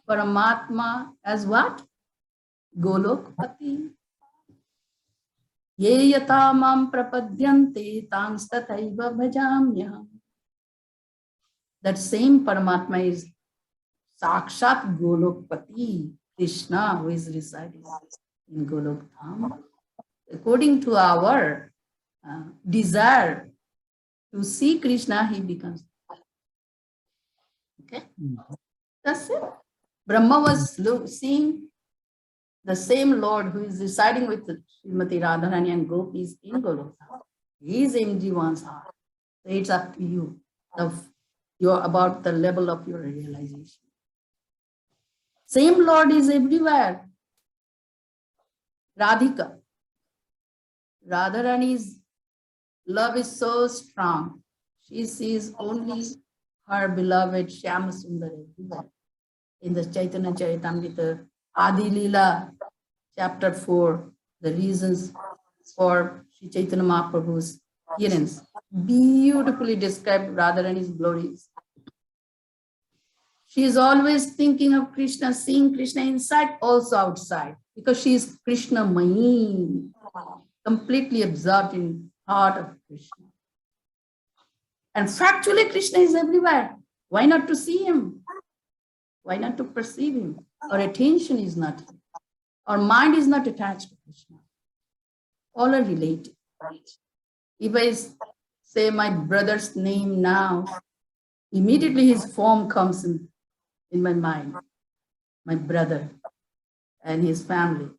Paramatma as what? Golokpati. Ye yata mam prapadyante tangs tathaiva bhajamyaham. That same Paramatma is Sakshat Golokpati, Krishna, who is residing in Golok Dham. According to our desire to see Krishna, he becomes. Okay? That's it. Brahma was seeing the same Lord who is residing with Srimati Radharani and Gopis in Golok Dham. He is in one's heart. So it's up to you. You're about the level of your realization. Same Lord is everywhere. Radhika. Radharani's love is so strong. She sees only her beloved Shyama Sundar everywhere. In the Chaitanya Charitamrita, Adi Leela, chapter 4, the reasons for Sri Chaitanya Mahaprabhu's appearance, beautifully described Radharani's glories. She is always thinking of Krishna, seeing Krishna inside, also outside, because she is Krishna Mahi, completely absorbed in heart of Krishna. And factually, Krishna is everywhere. Why not to see him? Why not to perceive him? Our attention is not here. Our mind is not attached to Krishna. All are related. If I say my brother's name now, immediately his form comes in my mind. My brother and his family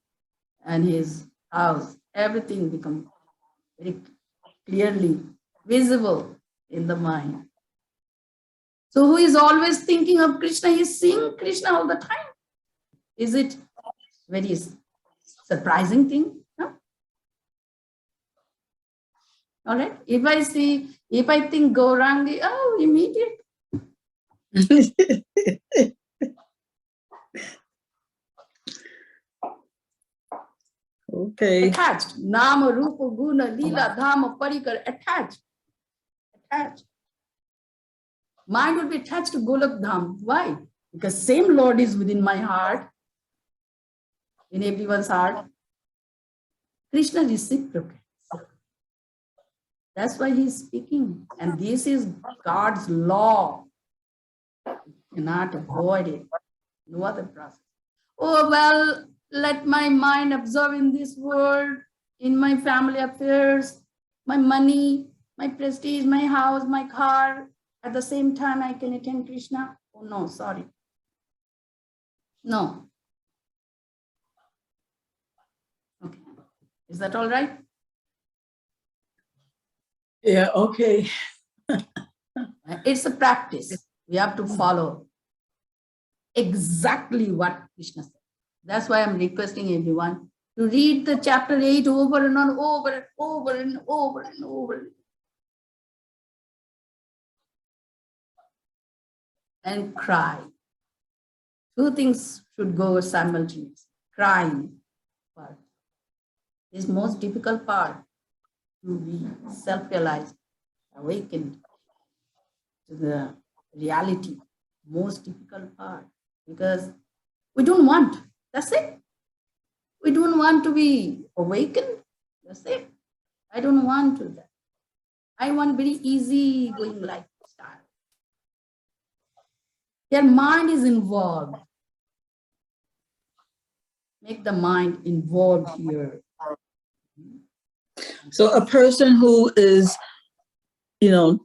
and his house, everything becomes very clearly visible in the mind. So who is always thinking of Krishna? He is seeing Krishna all the time. Is it very surprising thing? No? All right. If I think Gaurangi, oh, immediate. Okay. Attached. Nama, Rupa, Guna, Leela, Dhama, Parikar, attached. Mind would be attached to Golok Dham. Why? Because same Lord is within my heart, in everyone's heart. Krishna reciprocates. That's why he's speaking. And this is God's law. You cannot avoid it. No other process. Oh, well, let my mind absorb in this world, in my family affairs, my money, my prestige, my house, my car. At the same time, I can attain Krishna. Oh, no, sorry. No. Okay. Is that all right? Yeah, okay. It's a practice. We have to follow exactly what Krishna said. That's why I'm requesting everyone to read the chapter 8 over and over and over and over and over. And cry. Two things should go simultaneously. Crying part is most difficult part to be self-realized, awakened to the reality. Most difficult part, because we don't want. That's it. We don't want to be awakened. That's it. I don't want to that. I want very easy going lifestyle. Your mind is involved. Make the mind involved here. So a person who is,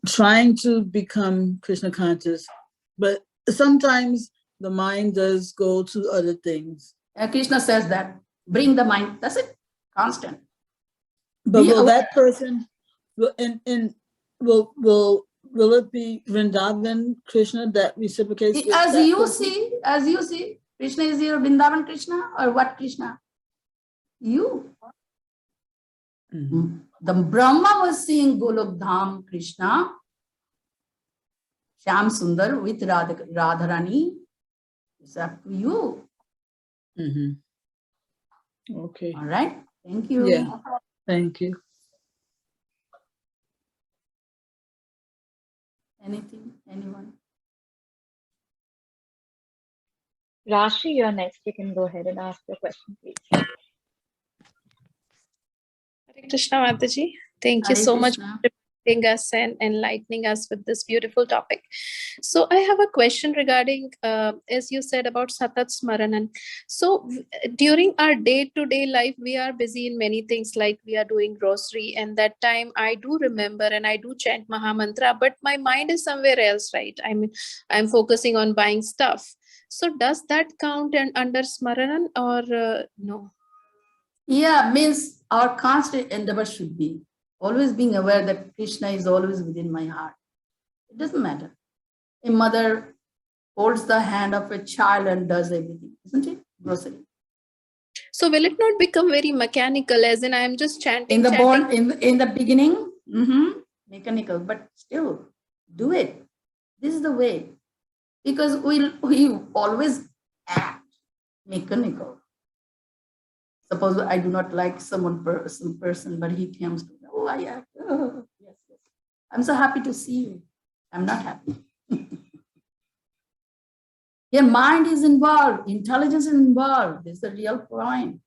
trying to become Krishna conscious, but sometimes the mind does go to other things. Krishna says that, bring the mind, that's it, constant. But Be will aware. that person, will it be Vrindavan Krishna that reciprocates with As that you person? see, Krishna is your Vrindavan Krishna, or what Krishna? You. Mhm. The Brahma was seeing Golok Dham Krishna, Shyam Sundar with Radharani. It's up to you. Mhm. Okay. All right. Thank you. Yeah. Thank you. Anything? Anyone? Rashi, you're next. You can go ahead and ask your question, please. Hare Krishna, Mataji. Thank you Hare so much Krishna. for reminding us and enlightening us with this beautiful topic. So I have a question regarding, as you said about Satat Smaranan. So during our day-to-day life, we are busy in many things, like we are doing grocery, and that time I do remember and I do chant Mahamantra, but my mind is somewhere else, right? I mean, I'm focusing on buying stuff. So does that count and under Smaranan or no? Yeah, means our constant endeavor should be always being aware that Krishna is always within my heart. It doesn't matter. A mother holds the hand of a child and does everything, isn't it? Grocery. So will it not become very mechanical, as in I am just chanting, In the chanting? born in the beginning, mechanical, but still do it. This is the way. Because we always act mechanical. Suppose I do not like some person, but he comes to me, oh, I act. Oh, yes, yes. I'm so happy to see you. I'm not happy. Your mind is involved, intelligence is involved. This is the real point.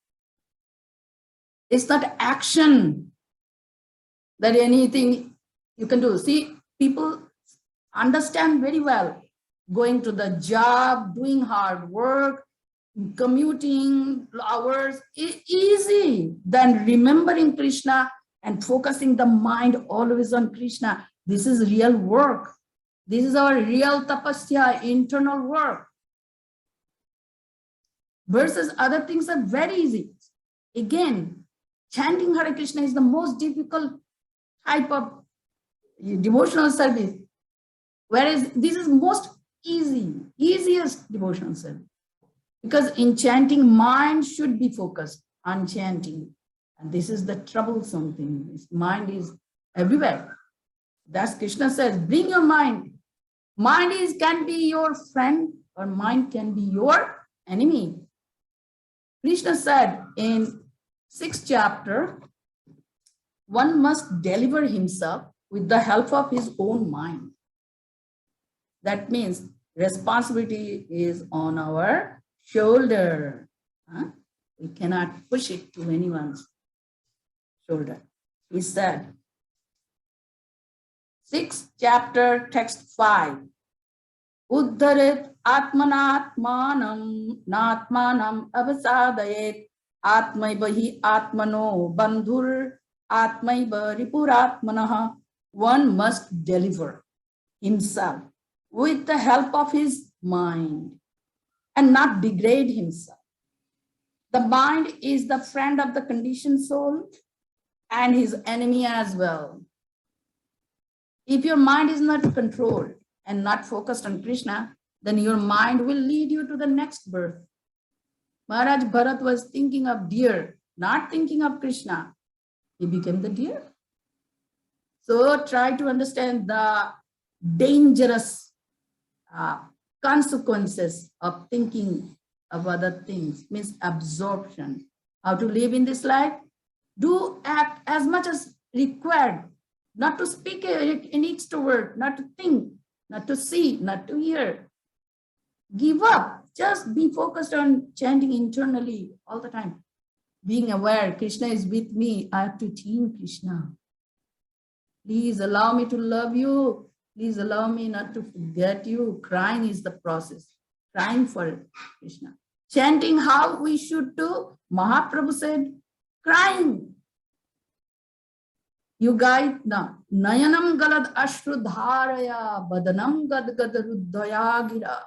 It's not action that anything you can do. See, people understand very well going to the job, doing hard work, commuting hours is easy than remembering Krishna and focusing the mind always on Krishna. This is real work. This is our real tapasya, internal work. Versus other things are very easy. Again, chanting Hare Krishna is the most difficult type of devotional service. Whereas this is most easiest devotional service. Because in chanting, mind should be focused on chanting. And this is the troublesome thing. This mind is everywhere. That's Krishna says, bring your mind. Mind can be your friend or mind can be your enemy. Krishna said in 6th chapter, one must deliver himself with the help of his own mind. That means responsibility is on our shoulder. We cannot push it to anyone's shoulder. He said, 6th chapter, text 5. Uddharet atmanatmanam natmanam avasadayet atmaiva hi atmano bandhur atmaiva ripuratmanaha. One must deliver himself with the help of his mind and not degrade himself. The mind is the friend of the conditioned soul and his enemy as well. If your mind is not controlled and not focused on Krishna, then your mind will lead you to the next birth. Maharaj Bharat was thinking of deer, not thinking of Krishna. He became the deer. So try to understand the dangerous consequences of thinking of other things, means absorption. How to live in this life? Do act as much as required, not to speak an extra word, not to think, not to see, not to hear. Give up. Just be focused on chanting internally all the time. Being aware, Krishna is with me. I have to attain Krishna. Please allow me to love you. Please allow me not to forget you. Crying is the process. Crying for Krishna. Chanting how we should do. Mahaprabhu said, crying. You guys, no. Nayanam galad ashru dharaya, badanam gad gad ruddhaya gira.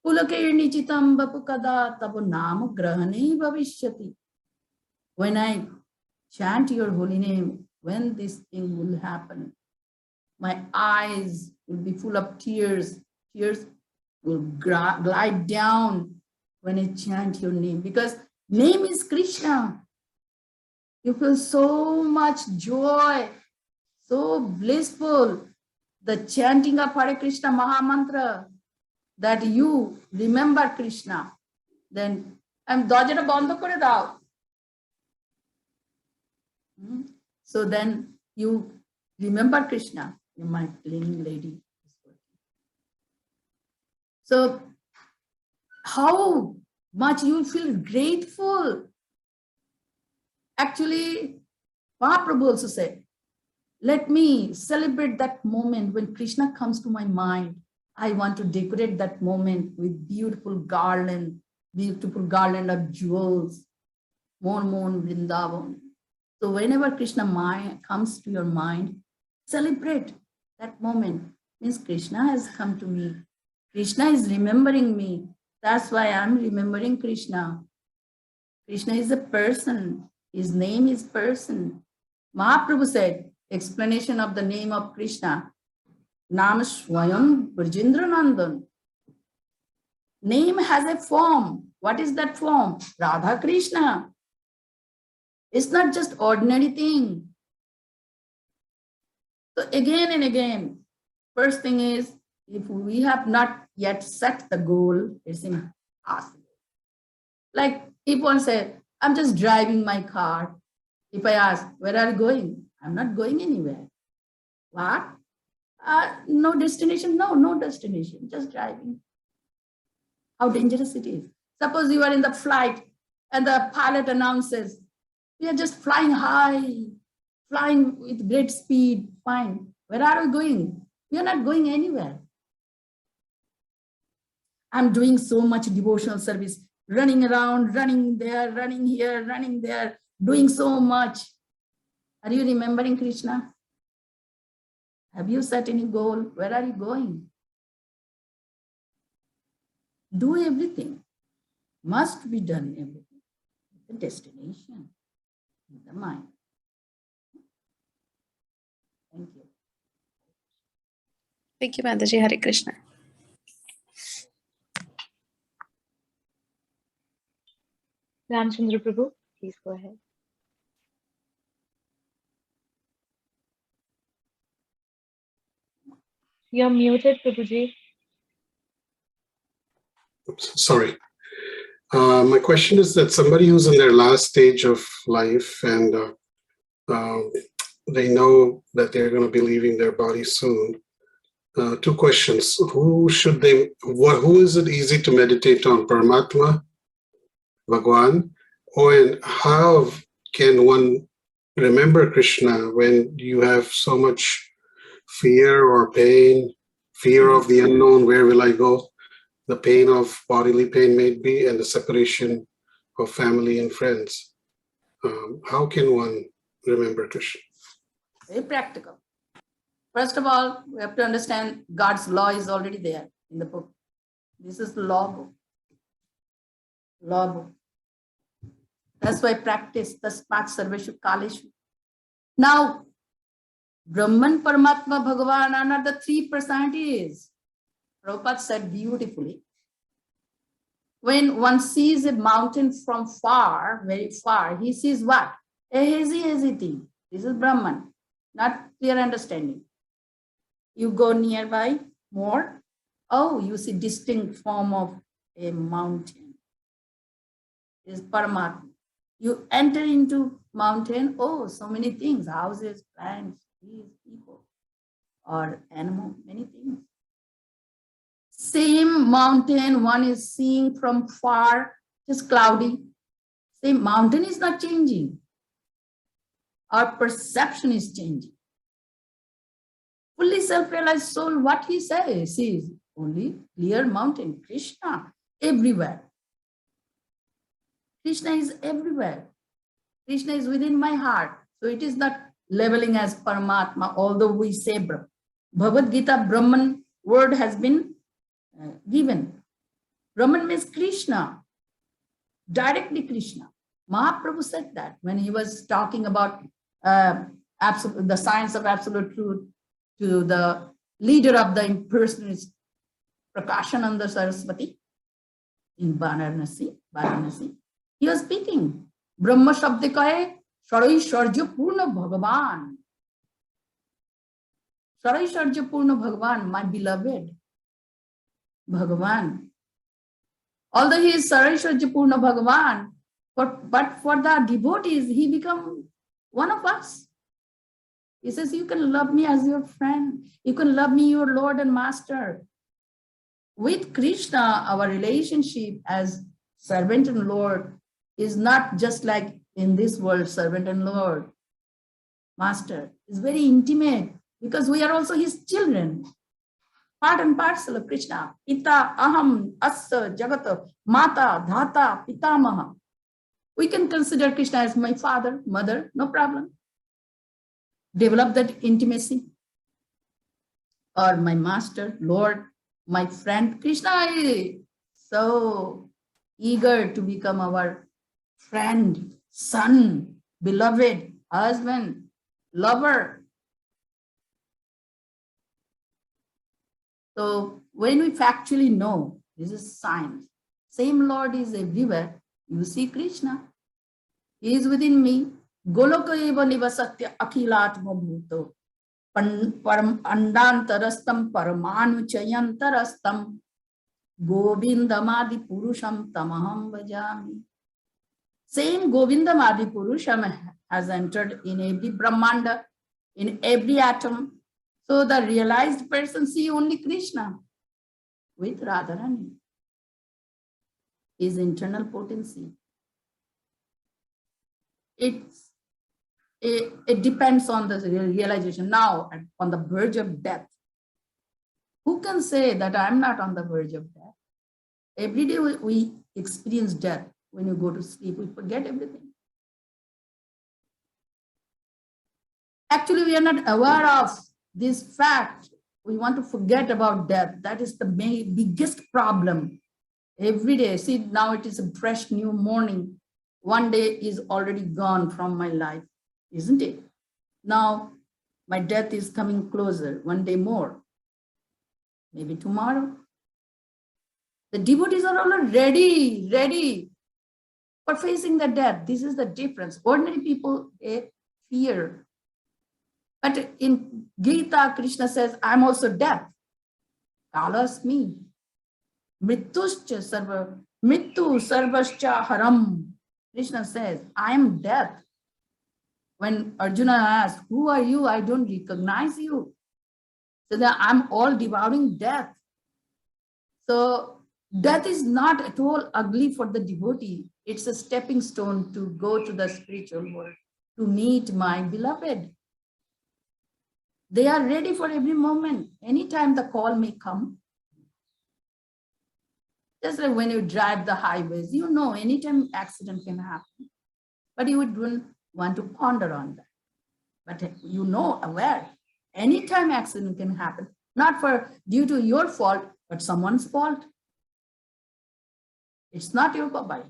Pulakirni chitam bapukada tabu namu grahane bhavishyati. When I chant your holy name, when this thing will happen, my eyes will be full of tears. Tears will glide down when I chant your name, because name is Krishna. You feel so much joy, so blissful. The chanting of Hare Krishna Maha Mantra, that you remember Krishna. Then I'm dojera bondho kore dao. So then you remember Krishna, my cleaning lady. So how much you feel grateful. Actually, Mahaprabhu also said, let me celebrate that moment when Krishna comes to my mind. I want to decorate that moment with beautiful garland of jewels, Mon Vrindavan. So whenever Krishna comes to your mind, celebrate that moment. Means Krishna has come to me. Krishna is remembering me. That's why I'm remembering Krishna. Krishna is a person. His name is person. Mahaprabhu said, explanation of the name of Krishna. Nam Swayam Brajendra Nandan. Name has a form. What is that form? Radha Krishna. It's not just ordinary thing. So again and again, first thing is, if we have not yet set the goal, it's impossible. Like if one said, I'm just driving my car. If I ask, where are you going? I'm not going anywhere. What? No destination? No destination, just driving. How dangerous it is. Suppose you are in the flight and the pilot announces, we are just flying high, flying with great speed, fine. Where are we going? We are not going anywhere. I'm doing so much devotional service, running around, running there, running here, running there, doing so much. Are you remembering Krishna? Have you set any goal? Where are you going? Do everything. Must be done everything. The destination in the mind. Thank you. Thank you, Mataji. Hare Krishna. Ramchandra Prabhu, please go ahead. You're muted, Prabhuji. Sorry. My question is that somebody who's in their last stage of life and they know that they're going to be leaving their body soon. Two questions. Who is it easy to meditate on? Paramatma, Bhagwan? And how can one remember Krishna when you have so much fear or pain, fear of the unknown, where will I go? The pain of bodily pain may be, and the separation of family and friends. How can one remember Krishna? Very practical. First of all, we have to understand God's law is already there in the book. This is the law book. Law book. That's why practice tasmat sarveshu kaleshu. Now, Brahman, Paramatma, Bhagavan are not the three personalities. Prabhupada said beautifully. when one sees a mountain from far, very far, he sees what? A hazy thing. This is Brahman, not clear understanding. You go nearby more, oh, you see distinct form of a mountain. Is Paramatma. You enter into mountain, oh, so many things, houses, plants, trees, people, or animal, many things. Same mountain one is seeing from far, just cloudy. Same mountain is not changing. Our perception is changing. Fully self-realized soul, what he says, sees only clear mountain, Krishna, everywhere. Krishna is everywhere. Krishna is within my heart. So it is not leveling as Paramatma, although we say Brahman. Bhagavad Gita, Brahman word has been given. Brahman means Krishna, directly Krishna. Mahaprabhu said that when he was talking about the science of absolute truth to the leader of the impersonalist, Prakashananda Saraswati, in Varanasi. He was speaking. Brahma Shabde kahe, Sharaisharja Purna Bhagavan. Sharaisharja Purna Bhagavan, my beloved Bhagavan. Although he is Sharaisharja Purna Bhagavan, but for the devotees, he become one of us. He says, you can love me as your friend. You can love me, your Lord and Master. With Krishna, our relationship as servant and Lord is not just like in this world, servant and Lord, Master. It's very intimate because we are also his children. Part and parcel of Krishna. Pita, aham, assa, jagata, mata, dhata, pitamaha. We can consider Krishna as my father, mother, no problem. Develop that intimacy. Or my master, Lord, my friend. Krishna is so eager to become our friend, son, beloved, husband, lover. So when we factually know, this is science, same Lord is everywhere, you see Krishna. He is within me. Goloka eva nivasatya akhilatma bhuto. Param andantarastam paramanu chayantarastam. Govindamadi purusham tamaham vajami. Same Govindamadi purusham has entered in every Brahmanda, in every atom. So the realized person see only Krishna with Radharani, his internal potency. It depends on the realization. Now, on the verge of death, who can say that I'm not on the verge of death? Every day we experience death. When you go to sleep, we forget everything. Actually, we are not aware of this fact. We want to forget about death. That is the biggest problem. Every day, see, now it is a fresh new morning. One day is already gone from my life, isn't it? Now, my death is coming closer, one day more, maybe tomorrow. The devotees are already ready for facing the death. This is the difference. Ordinary people fear. But in Gita, Krishna says, I'm also death. Kalasmi. Mrituscha sarva. Mrittu sarvascha haram. Krishna says, I am death. When Arjuna asked, who are you? I don't recognize you. So that I'm all devouring death. So death is not at all ugly for the devotee. It's a stepping stone to go to the spiritual world, to meet my beloved. They are ready for every moment. Anytime the call may come. Just like when you drive the highways, you know, anytime accident can happen. But you wouldn't want to ponder on that. But you know, aware, anytime accident can happen, not due to your fault, but someone's fault. It's not your fault.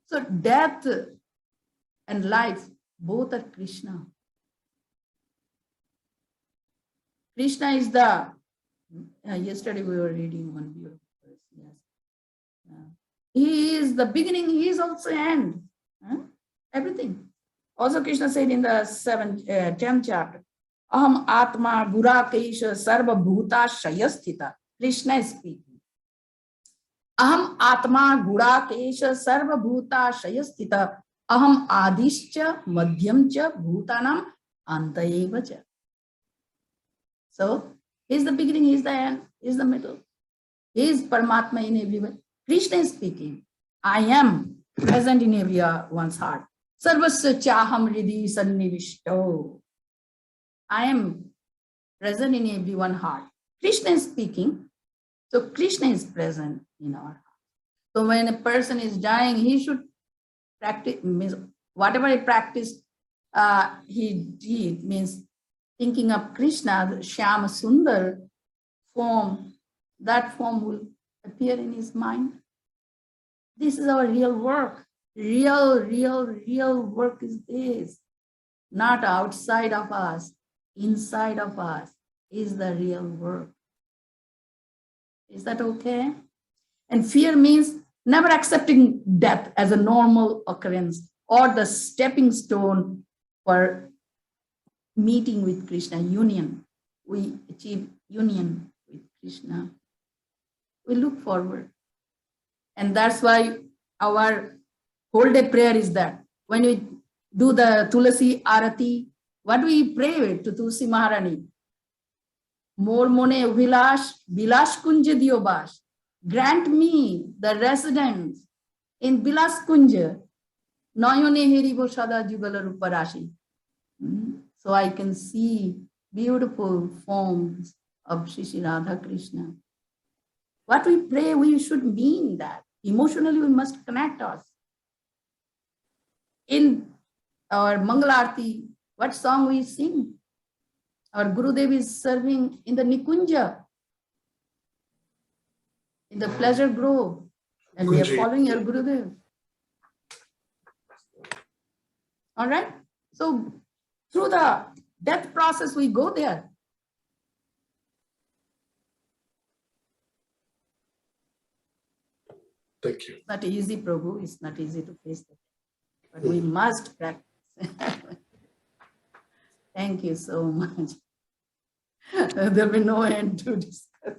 So death and life, both are Krishna. Krishna is the, yesterday we were reading one beautiful verse, yes. He is the beginning, he is also end. Everything. Also Krishna said in the 10th chapter, Aham Atma Gurakesha Sarva Bhuta Shayasthita. Krishna is speaking. Aham Atma Gurakesha Sarva Bhuta Shayasthita. Aham Adischa Madhyamcha Bhutanam Antayevacha. So, he is the beginning, he is the end, he is the middle. He is Paramatma in everyone. Krishna is speaking. I am present in everyone's heart. Sarvasya chaham hridi sannivishto. I am present in everyone's heart. Krishna is speaking. So Krishna is present in our heart. So when a person is dying, he should practice, means whatever he practiced, he did, means thinking of Krishna, the Shyama Sundar form, that form will appear in his mind. This is our real work. Real work is this. Not outside of us, inside of us is the real work. Is that okay? And fear means never accepting death as a normal occurrence or the stepping stone for meeting with Krishna, union. We achieve union with Krishna. We look forward. And that's why our whole day prayer is that. When we do the Tulasi Arati, what do we pray to Tulsi Maharani? More mone vilash, bilash kunja diobash. Grant me the residence in Bilas Kunja. Noyone heribo sada jugala ruparashi. So I can see beautiful forms of Shri Radha Krishna. What we pray, we should mean that. Emotionally, we must connect us. In our Mangalarti, what song we sing? Our Gurudev is serving in the Nikunja, in the pleasure grove, and we are following your Gurudev. All right? So, through the death process, we go there. Thank you. It's not easy, Prabhu. It's not easy to face that. But we must practice. Thank you so much. There will be no end to discuss.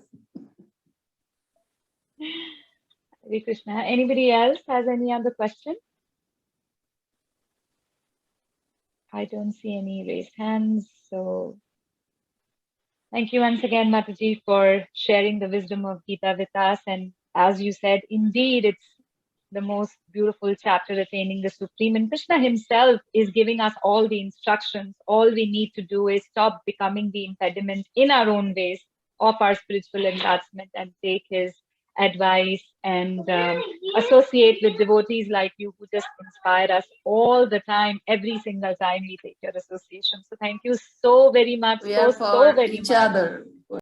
Hare Krishna. Anybody else has any other question? I don't see any raised hands. So thank you once again, Mataji, for sharing the wisdom of Gita with us. And as you said, indeed, it's the most beautiful chapter, Attaining the Supreme. And Krishna himself is giving us all the instructions. All we need to do is stop becoming the impediment in our own ways of our spiritual advancement and take his advice and associate with devotees like you who just inspire us all the time, every single time we take your association. So thank you so very much. We are for so very each much. other.